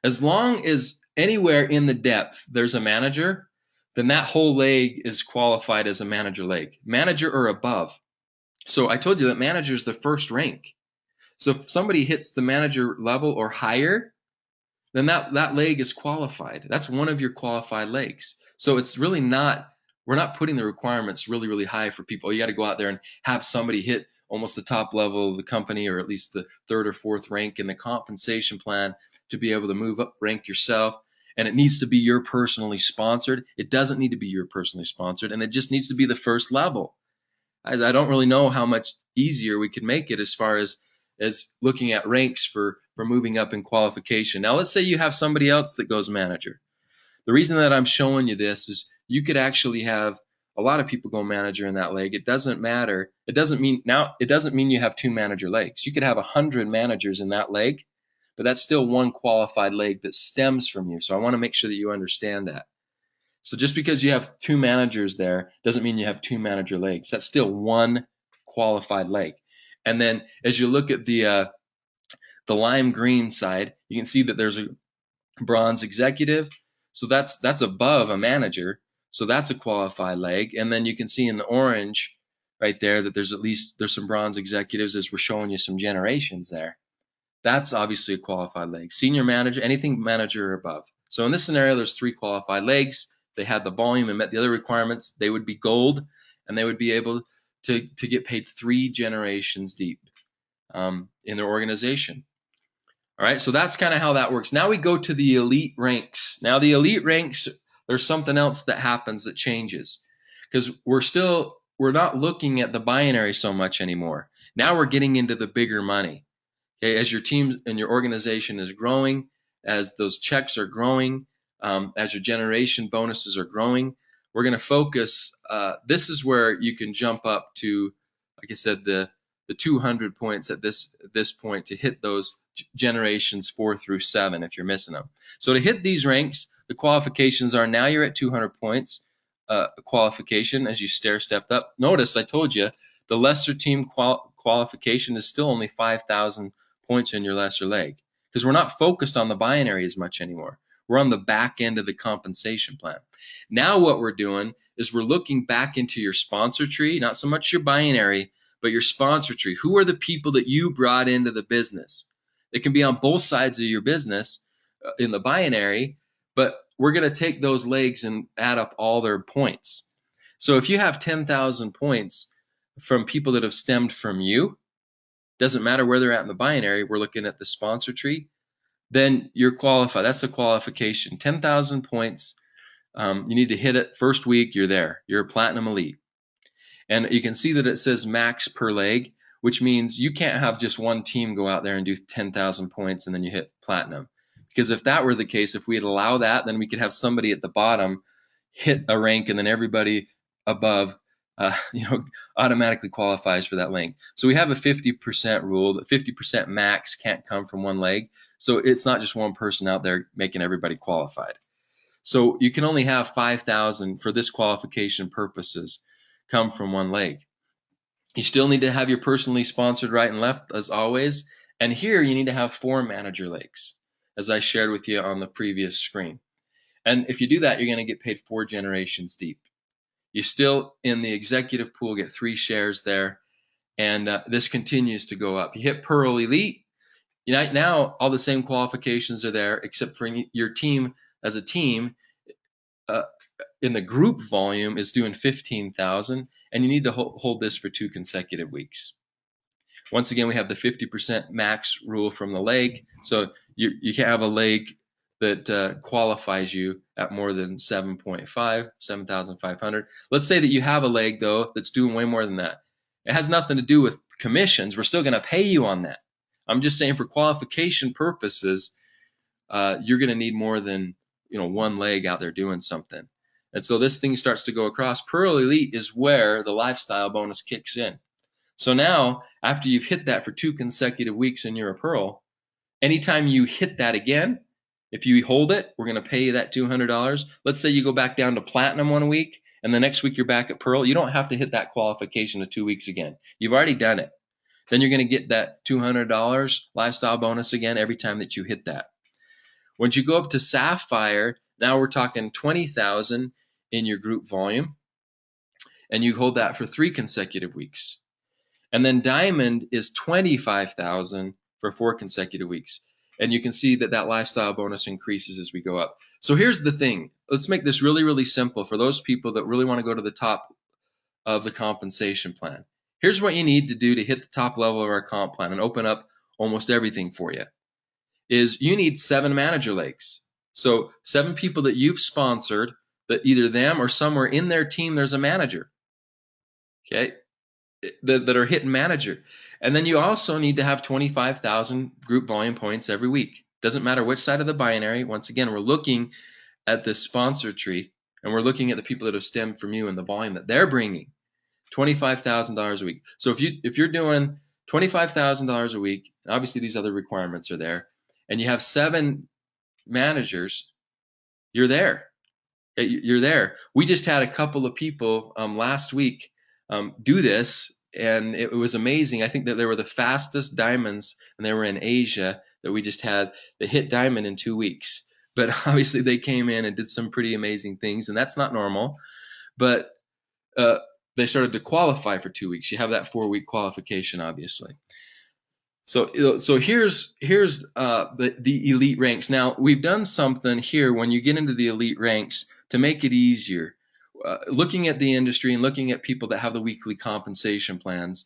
As long as anywhere in the depth there's a manager, then that whole leg is qualified as a manager leg, manager or above. So I told you that manager is the first rank. So if somebody hits the manager level or higher, then that leg is qualified. That's one of your qualified legs. So it's really not, we're not putting the requirements really, really high for people. You got to go out there and have somebody hit almost the top level of the company, or at least the 3rd or 4th rank in the compensation plan to be able to move up rank yourself. And it needs to be your personally sponsored. It doesn't need to be your personally sponsored, and it just needs to be the first level. I don't really know how much easier we could make it as far as looking at ranks for moving up in qualification. Now, let's say you have somebody else that goes manager. The reason that I'm showing you this is you could actually have a lot of people go manager in that leg. It doesn't matter. It doesn't mean you have 2 manager legs. You could have 100 managers in that leg, but that's still one qualified leg that stems from you. So I want to make sure that you understand that. So just because you have 2 managers there doesn't mean you have 2 manager legs. That's still one qualified leg. And then as you look at the lime green side, you can see that there's a bronze executive. So that's above a manager. So that's a qualified leg. And then you can see in the orange right there that there's some bronze executives, as we're showing you some generations there. That's obviously a qualified leg. Senior manager, anything manager or above. So in this scenario, there's 3 qualified legs. They had the volume and met the other requirements. They would be gold, and they would be able to get paid 3 generations deep in their organization. All right, so that's kind of how that works. Now we go to the elite ranks. Now the elite ranks, there's something else that happens that changes, because we're not looking at the binary so much anymore. Now we're getting into the bigger money. Okay, as your team and your organization is growing, as those checks are growing, as your generation bonuses are growing, we're going to focus. This is where you can jump up to, like I said, the 200 points at this point to hit those generations 4 through 7 if you're missing them. So to hit these ranks, the qualifications are, now you're at 200 points qualification as you stepped up. Notice I told you the lesser team qualification is still only 5,000 points in your lesser leg, because we're not focused on the binary as much anymore. We're on the back end of the compensation plan. Now what we're doing is we're looking back into your sponsor tree, not so much your binary, but your sponsor tree. Who are the people that you brought into the business? It can be on both sides of your business in the binary, but we're going to take those legs and add up all their points. So if you have 10,000 points from people that have stemmed from you, doesn't matter where they're at in the binary, we're looking at the sponsor tree, then you're qualified. That's the qualification. 10,000 points. You need to hit it first week, you're there. You're a platinum elite. And you can see that it says max per leg, which means you can't have just one team go out there and do 10,000 points and then you hit platinum. Because if that were the case, if we'd allow that, then we could have somebody at the bottom hit a rank and then everybody above automatically qualifies for that link. So we have a 50% rule that 50% max can't come from one leg. So it's not just one person out there making everybody qualified. So you can only have 5,000 for this qualification purposes come from one leg. You still need to have your personally sponsored right and left as always. And here you need to have 4 manager legs, as I shared with you on the previous screen. And if you do that, you're going to get paid 4 generations deep. You still, in the executive pool, get 3 shares there. And this continues to go up. You hit Pearl Elite. Now all the same qualifications are there, except for your team as a team in the group volume is doing 15,000, and you need to hold this for 2 consecutive weeks. Once again, we have the 50% max rule from the leg. So you can't have a leg that qualifies you at more than 7,500. Let's say that you have a leg, though, that's doing way more than that. It has nothing to do with commissions. We're still going to pay you on that. I'm just saying for qualification purposes, you're going to need more than one leg out there doing something. And so this thing starts to go across. Pearl Elite is where the lifestyle bonus kicks in. So now, after you've hit that for 2 consecutive weeks and you're a Pearl, anytime you hit that again, if you hold it, we're going to pay you that $200. Let's say you go back down to platinum 1 week, and the next week you're back at Pearl. You don't have to hit that qualification of 2 weeks again. You've already done it. Then you're going to get that $200 lifestyle bonus again every time that you hit that. Once you go up to Sapphire, now we're talking 20,000 in your group volume, and you hold that for 3 consecutive weeks. And then Diamond is 25,000 for 4 consecutive weeks. And you can see that that lifestyle bonus increases as we go up. So here's the thing. Let's make this really, really simple for those people that really want to go to the top of the compensation plan. Here's what you need to do to hit the top level of our comp plan and open up almost everything for you. Is you need 7 manager legs. So 7 people that you've sponsored that either them or somewhere in their team there's a manager. Okay? That are hitting manager. And then you also need to have 25,000 group volume points every week. Doesn't matter which side of the binary. Once again, we're looking at the sponsor tree, and we're looking at the people that have stemmed from you and the volume that they're bringing. $25,000 a week. So if you're doing $25,000 a week, and obviously these other requirements are there, and you have 7 managers, you're there. You're there. We just had a couple of people last week do this, and it was amazing. I think that they were the fastest diamonds, and they were in Asia that we just had. They hit diamond in 2 weeks, but obviously they came in and did some pretty amazing things, and that's not normal. But they started to qualify for 2 weeks. You have that 4-week qualification, obviously. So here's the elite ranks. Now we've done something here when you get into the elite ranks to make it easier. Looking at the industry and looking at people that have the weekly compensation plans,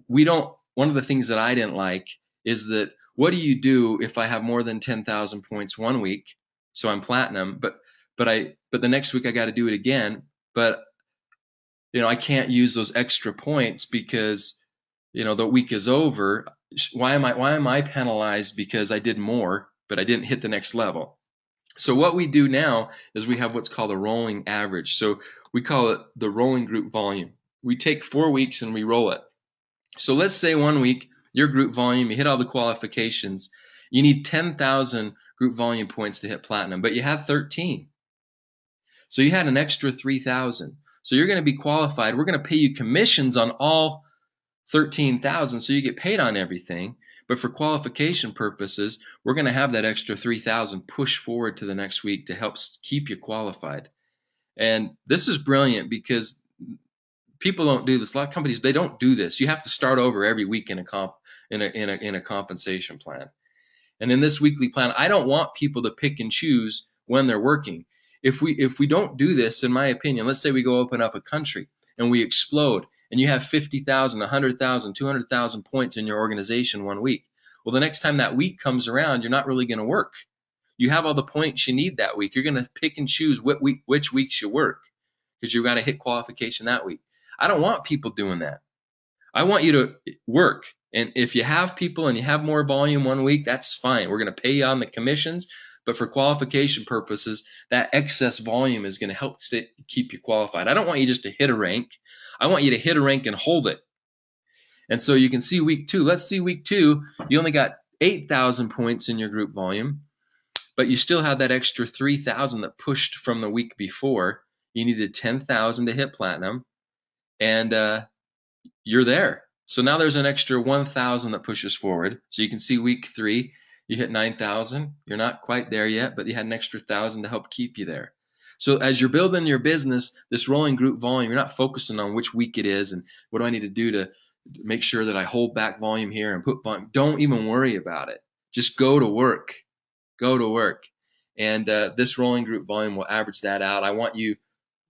one of the things that I didn't like is that what do you do if I have more than 10,000 points 1 week, so I'm platinum, but the next week I got to do it again, but I can't use those extra points because the week is over. Why am I penalized because I did more but I didn't hit the next level? So what we do now is we have what's called a rolling average. So we call it the rolling group volume. We take 4 weeks and we roll it. So let's say 1 week, your group volume, you hit all the qualifications. You need 10,000 group volume points to hit platinum, but you have 13. So you had an extra 3,000. So you're going to be qualified. We're going to pay you commissions on all 13,000, so you get paid on everything. But for qualification purposes, we're going to have that extra 3,000 push forward to the next week to help keep you qualified. And this is brilliant because People don't do this. A lot of companies, they don't do this. You have to start over every week in a compensation plan. And in this weekly plan, I don't want people to pick and choose when they're working. If we don't do this, in my opinion, let's say we go open up a country and we explode and you have 50,000, 100,000, 200,000 points in your organization one week. Well, the next time that week comes around, you're not really going to work. You have all the points you need that week. You're going to pick and choose which weeks you work because you've got to hit qualification that week. I don't want people doing that. I want you to work. And if you have people and you have more volume one week, that's fine. We're going to pay you on the commissions. But for qualification purposes, that excess volume is going to help keep you qualified. I don't want you just to hit a rank. I want you to hit a rank and hold it. And so you can see week 2. Let's see week 2. You only got 8,000 points in your group volume, but you still had that extra 3,000 that pushed from the week before. You needed 10,000 to hit platinum, and you're there. So now there's an extra 1,000 that pushes forward. So you can see week 3, you hit 9,000. You're not quite there yet, but you had an extra 1,000 to help keep you there. So as you're building your business, this rolling group volume, you're not focusing on which week it is and what do I need to do to make sure that I hold back volume here and put volume. Don't even worry about it. Just go to work. Go to work. And this rolling group volume will average that out. I want you,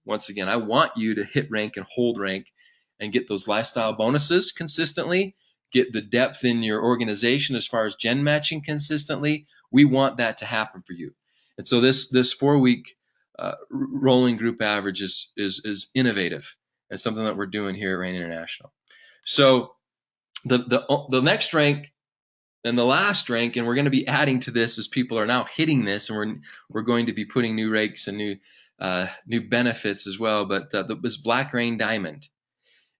once again, I want you to hit rank and hold rank and get those lifestyle bonuses consistently, get the depth in your organization as far as gen matching consistently. We want that to happen for you. And so this 4-week rolling group average is innovative and something that we're doing here at Rain International. So the next rank and the last rank, and we're going to be adding to this as people are now hitting this, and we're going to be putting new ranks and new benefits as well. But this Black Rain Diamond.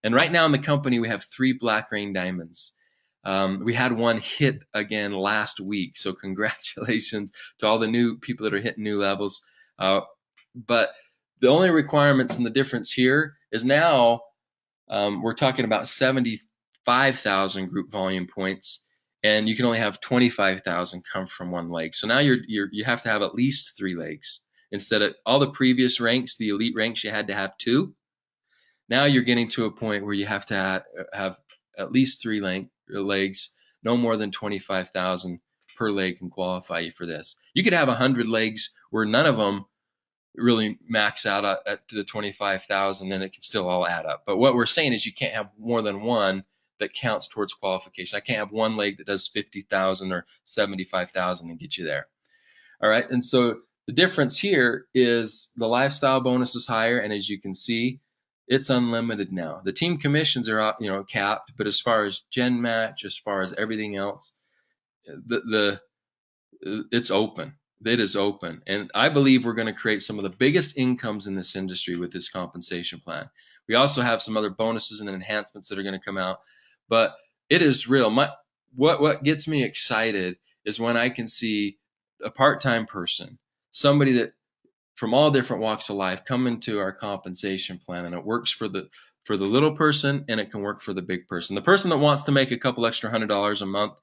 And right now in the company, we have 3 Black Rain Diamonds. We had one hit again last week. So congratulations to all the new people that are hitting new levels. But the only requirements and the difference here is now we're talking about 75,000 group volume points, and you can only have 25,000 come from one leg. So now you have to have at least 3 legs. Instead of all the previous ranks, the elite ranks, you had to have 2. Now you're getting to a point where you have to have at least 3 legs, no more than 25,000 per leg can qualify you for this. You could have 100 legs where none of them really max out at the 25,000, and it can still all add up. But what we're saying is you can't have more than one that counts towards qualification. I can't have one leg that does 50,000 or 75,000 and get you there. All right. And so the difference here is the lifestyle bonus is higher, and as you can see, it's unlimited now. The team commissions are capped, but as far as gen match, as far as everything else, it's open. It is open. And I believe we're going to create some of the biggest incomes in this industry with this compensation plan. We also have some other bonuses and enhancements that are going to come out, but it is real. What gets me excited is when I can see a part-time person, somebody that from all different walks of life come into our compensation plan, and it works for the little person and it can work for the big person. The person that wants to make a couple extra $100 a month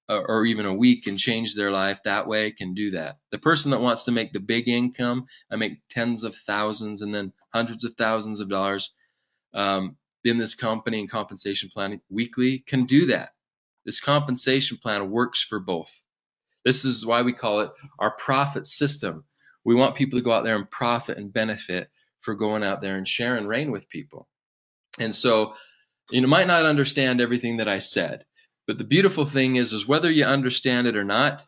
or even a week and change their life that way can do that. The person that wants to make the big income, I make tens of thousands and then hundreds of thousands of dollars in this company and compensation plan weekly, can do that. This compensation plan works for both. This is why we call it our profit system. We want people to go out there and profit and benefit for going out there and sharing Rain with people. And so you might not understand everything that I said, but the beautiful thing is whether you understand it or not,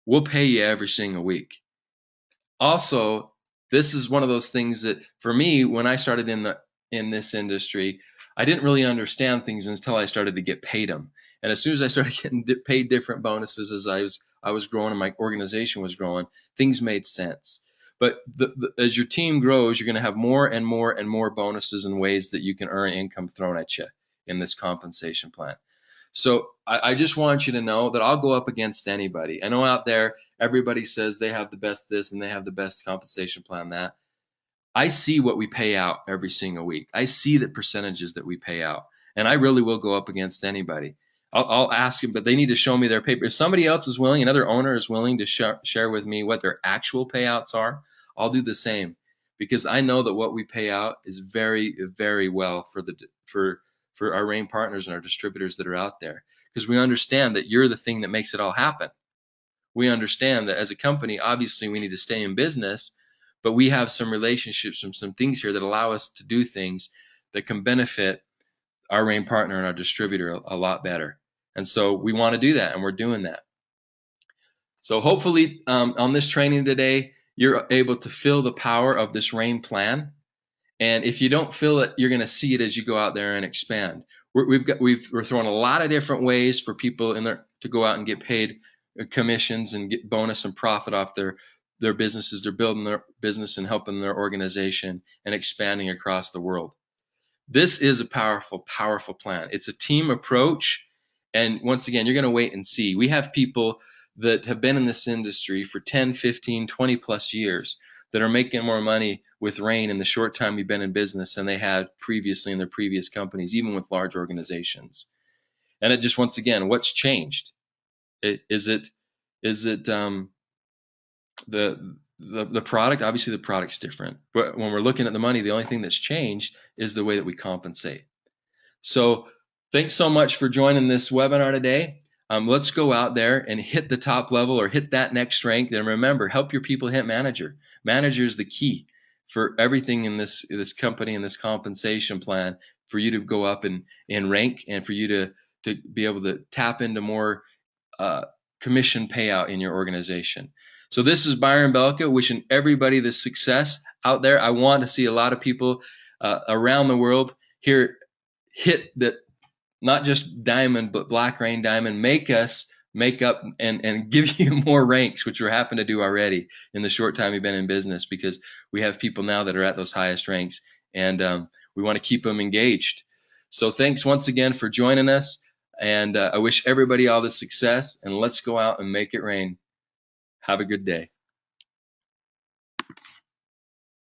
we'll pay you every single week. Also, this is one of those things that for me, when I started in this industry, I didn't really understand things until I started to get paid them. And as soon as I started getting paid different bonuses as I was growing and my organization was growing, things made sense. But as your team grows, you're going to have more and more and more bonuses and ways that you can earn income thrown at you in this compensation plan. So I just want you to know that I'll go up against anybody. I know out there, everybody says they have the best this and they have the best compensation plan that. I see what we pay out every single week. I see the percentages that we pay out. And I really will go up against anybody. I'll ask them, but they need to show me their paper. If somebody else is willing, another owner is willing to share with me what their actual payouts are, I'll do the same. because I know that what we pay out is very, very well for our RAIN partners and our distributors that are out there, because we understand that you're the thing that makes it all happen. We understand that as a company, obviously we need to stay in business, but we have some relationships and some things here that allow us to do things that can benefit our RAIN partner and our distributor a lot better. And so we want to do that, and we're doing that. So hopefully on this training today, you're able to feel the power of this RAIN plan. And if you don't feel it, you're going to see it as you go out there and expand. We're throwing a lot of different ways for people in there to go out and get paid commissions and get bonus and profit off their businesses. They're building their business and helping their organization and expanding across the world. This is a powerful, powerful plan. It's a team approach. And once again, you're going to wait and see. We have people that have been in this industry for 10, 15, 20 plus years that are making more money with RAIN in the short time we've been in business than they had previously in their previous companies, even with large organizations. And it just, once again, what's changed? Is it the product? Obviously, the product's different. But when we're looking at the money, the only thing that's changed is the way that we compensate. So thanks so much for joining this webinar today. Let's go out there and hit the top level or hit that next rank. And remember, help your people hit manager. Manager is the key for everything in this company and this compensation plan, for you to go up and rank, and for you to be able to tap into more commission payout in your organization. So this is Byron Belka wishing everybody the success out there. I want to see a lot of people around the world here hit that, not just diamond, but Black RAIN Diamond. Make up and give you more ranks, which we're happen to do already in the short time we've been in business, because we have people now that are at those highest ranks, and we want to keep them engaged. So thanks once again for joining us, and I wish everybody all the success, and let's go out and make it rain. Have a good day.